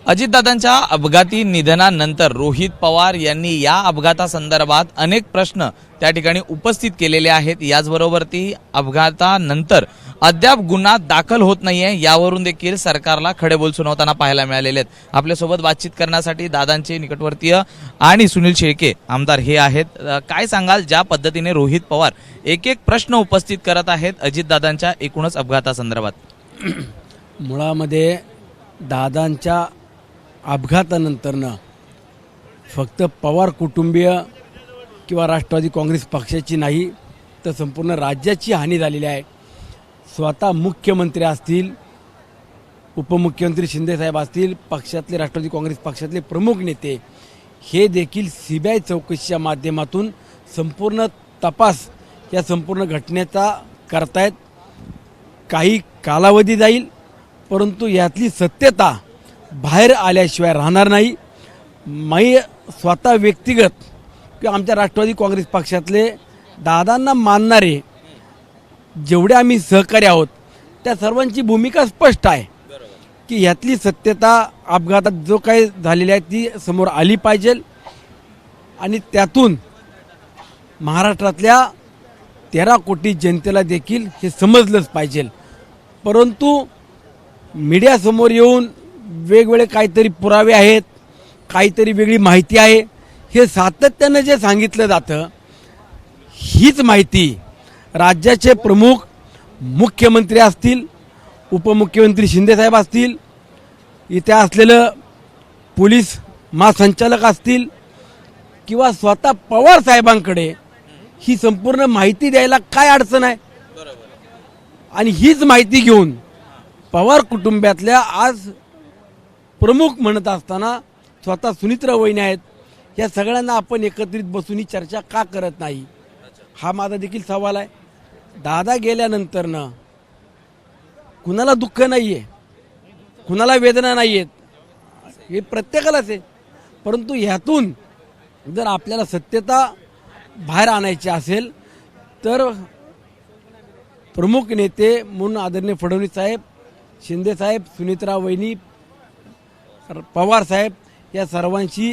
अजितदादांच्या अपघाती निधनानंतर रोहित पवार यांनी या अपघातासंदर्भात अनेक प्रश्न त्या ठिकाणी उपस्थित केलेले आहेत। याचबरोबर ती अपघातानंतर अद्याप गुन्हा दाखल होत नाहीये यावरून देखील सरकारला खडेबोल सुनावताना पाहायला मिळालेले आहेत। आपल्यासोबत बातचीत करण्यासाठी दादांचे निकटवर्तीय आणि सुनील शेळके आमदार हे आहेत। काय सांगाल, ज्या पद्धतीने रोहित पवार एक एक प्रश्न उपस्थित करत आहेत अजितदादांच्या एकूणच अपघातासंदर्भात? मुळामध्ये दादांच्या अपघातानंतरनं फक्त पवार कुटुंबीय किंवा राष्ट्रवादी काँग्रेस पक्षाची नाही तर संपूर्ण राज्याची हानी झालेली आहे। स्वतः मुख्यमंत्री असतील, उपमुख्यमंत्री शिंदेसाहेब असतील, पक्षातले राष्ट्रवादी काँग्रेस पक्षातले प्रमुख नेते हे देखील सीबीआय चौकशीच्या माध्यमातून संपूर्ण तपास या संपूर्ण घटनेचा करतायत। काही कालावधी जाईल, परंतु यातली सत्यता बाहेर आल्याशिवाय राहणार नाही। मी स्वतः व्यक्तिगत किंवा आमच्या राष्ट्रवादी काँग्रेस पक्षातले दादांना मानणारे जेवढे आम्ही सहकारी आहोत त्या सर्वांची भूमिका स्पष्ट आहे की यातली सत्यता अपघातात जो काही झालेली आहे ती समोर आली पाहिजे आणि त्यातून महाराष्ट्रातल्या 13 कोटी जनतेला देखील हे समजलंच पाहिजे। परंतु मीडियासमोर येऊन वेगवेगळे काहीतरी पुरावे आहेत, काहीतरी वेगळी माहिती आहे, हे सातत्यानं जे सांगितलं जातं हीच माहिती राज्याचे प्रमुख मुख्यमंत्री असतील, उपमुख्यमंत्री शिंदेसाहेब असतील, इथे असलेलं पोलीस महासंचालक असतील किंवा स्वतः पवार साहेबांकडे ही संपूर्ण माहिती द्यायला काय अडचण आहे? आणि हीच माहिती घेऊन पवार कुटुंबातल्या आज प्रमुख म्हणत असताना स्वतः सुनीत्रा वहिनी आहेत, या सगळ्यांना आपण एकत्रित बसून ही चर्चा का करत नाही हा माझा देखील सवाल आहे। दादा गेल्यानंतरनं कुणाला दुःख नाहीये, कुणाला वेदना नाहीयेत, हे प्रत्येकालाच आहे। परंतु ह्यातून जर आपल्याला सत्यता बाहेर आणायची असेल तर प्रमुख नेते म्हणून आदरणीय फडणवीस साहेब, शिंदे साहेब, सुनीत्रा वहिनी, पवार साहेब या सर्वांशी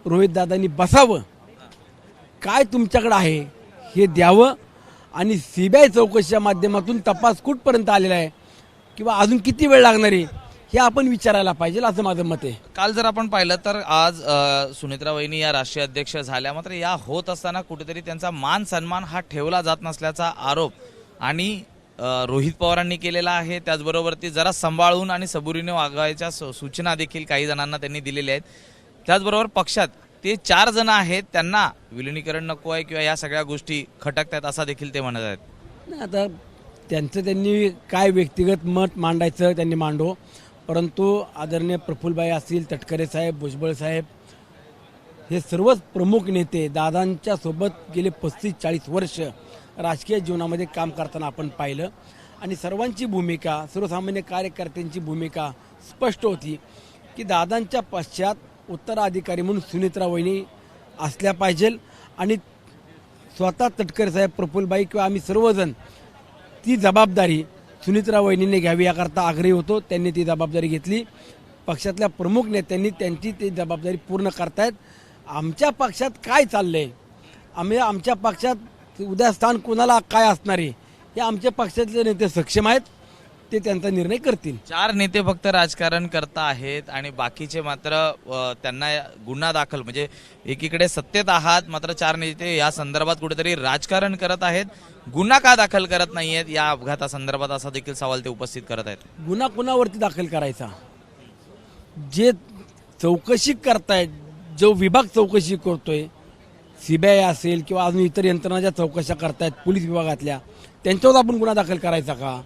रोहितदादांनी बसावं, काय तुमच्याकडे आहे हे द्यावं आणि सीबीआय चौकशीच्या माध्यमातून तपास कुठपर्यंत आलेला आहे किंवा अजून किती वेळ लागणार आहे हे आपण विचारायला पाहिजे असं माझं मत आहे। काल जर आपण पाहिलं तर आज सुनीत्रा वहिनी या राष्ट्रीय अध्यक्ष झाल्या, मात्र या होत असताना कुठेतरी त्यांचा मान सन्मान हा ठेवला जात नसल्याचा आरोप आणि रोहित पवारांनी केलेला आहे। त्याचबरोबर ती जरा सांभाळून आणि सबुरीने वागायच्या सूचना देखील काही जणांना त्यांनी दिलेल्या आहेत। त्याचबरोबर पक्षात ते 4 जण आहेत, त्यांना विलिनीकरण नको आहे किंवा या सगळ्या गोष्टी खटकतात असा देखील ते म्हणत आहेत। आता त्यांनी काय व्यक्तिगत मत मांडायचं त्यांनी मांडो, परंतु आदरणीय प्रफुल्लभाई असतील, तटकरे साहेब, भुजबळ साहेब हे सर्वच प्रमुख नेते दादांच्या सोबत गेले 35-40 वर्ष राजकीय जीवनामध्ये काम करताना आपण पाहिलं आणि सर्वांची भूमिका, सर्वसामान्य कार्यकर्त्यांची भूमिका स्पष्ट होती की दादांच्या पश्चात उत्तराधिकारी म्हणून सुनीत्रा वहिनी असल्या पाहिजे आणि स्वतः तटकरे साहेब, प्रफुल्लभाई किंवा आम्ही सर्वजण ती जबाबदारी सुनीत्रा वहिनीने घ्यावी याकरता आग्रही होतो। त्यांनी ती जबाबदारी घेतली, पक्षातल्या प्रमुख नेत्यांनी त्यांची ती जबाबदारी पूर्ण करतायत। आमच्या पक्षात काय चाललंय, आमच्या पक्षात उद्या स्थान कोणाला काय असणार आहे हे आमच्या पक्षातले नेते सक्षम आहेत, ते त्यांचा निर्णय करतील। 4 नेते फक्त राजकारण करता आहेत आणि बाकीचे मात्र त्यांना गुन्हा दाखल, म्हणजे एकीकडे सत्तेत आहात मात्र 4 नेते या संदर्भात कुठेतरी राजकारण करत आहेत, गुन्हा का दाखल करत नाहीयेत या अपघातासंदर्भात असा देखील सवाल ते उपस्थित करत आहेत। गुन्हा कुणावरती दाखल करायचा? जे चौकशी करतायत, जो विभाग चौकशी करतोय, सीबीआय असेल किंवा अजून इतर यंत्रणा ज्या चौकशा करतायत पोलीस विभागातल्या, त्यांच्यावर आपण गुन्हा दाखल करायचा का?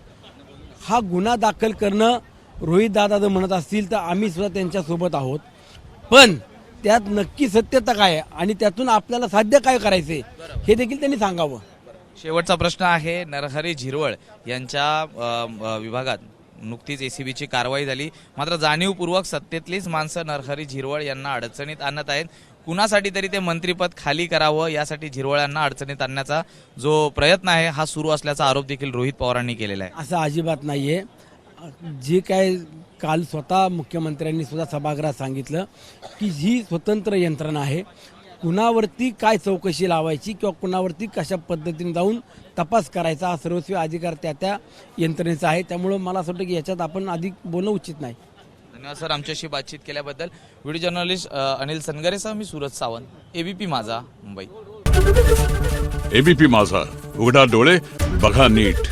हा गुन्हा दाखल करणं रोहित दादा जर म्हणत असतील तर आम्ही सुद्धा त्यांच्यासोबत आहोत, पण त्यात नक्की सत्यता काय आहे आणि त्यातून आपल्याला साध्य काय करायचे हे देखील त्यांनी सांगावं। शेवटचा प्रश्न आहे, नरहरी झिरवळ यांच्या विभागात नुकतीच एसीबीची कारवाई झाली, मात्र जाणीवपूर्वक सत्तेतलीच माणसं नरहरी झिरवळ यांना अडचणीत आणत आहेत। कुणासाठी तरी ते मंत्रिपद खाली करावं यासाठी झिरवळ यांना अडचणीत आणण्याचा जो प्रयत्न आहे हा सुरू असल्याचा आरोप देखील रोहित पवारांनी केलेला आहे। असं अजिबात नाहीये। जे काय काल स्वतः मुख्यमंत्र्यांनी सुद्धा सभागृहात सांगितलं की ही स्वतंत्र यंत्रणा आहे, कुणावरती काय चौकशी लावायची किंवा कुणावरती कशा पद्धतीने जाऊन तपास करायचा हा सर्वस्वी अधिकार त्या यंत्रणेचा आहे. त्यामुळं मला असं वाटतं की याच्यात आपण अधिक बोलणं उचित नाही. धन्यवाद सर आमच्याशी बातचीत केल्याबद्दल. व्हिडिओ जर्नलिस्ट अनिल सनगरेसह मी सूरज सावंत, एबीपी माझा, मुंबई. एबीपी माझा, उघडा डोळे बघा नीट.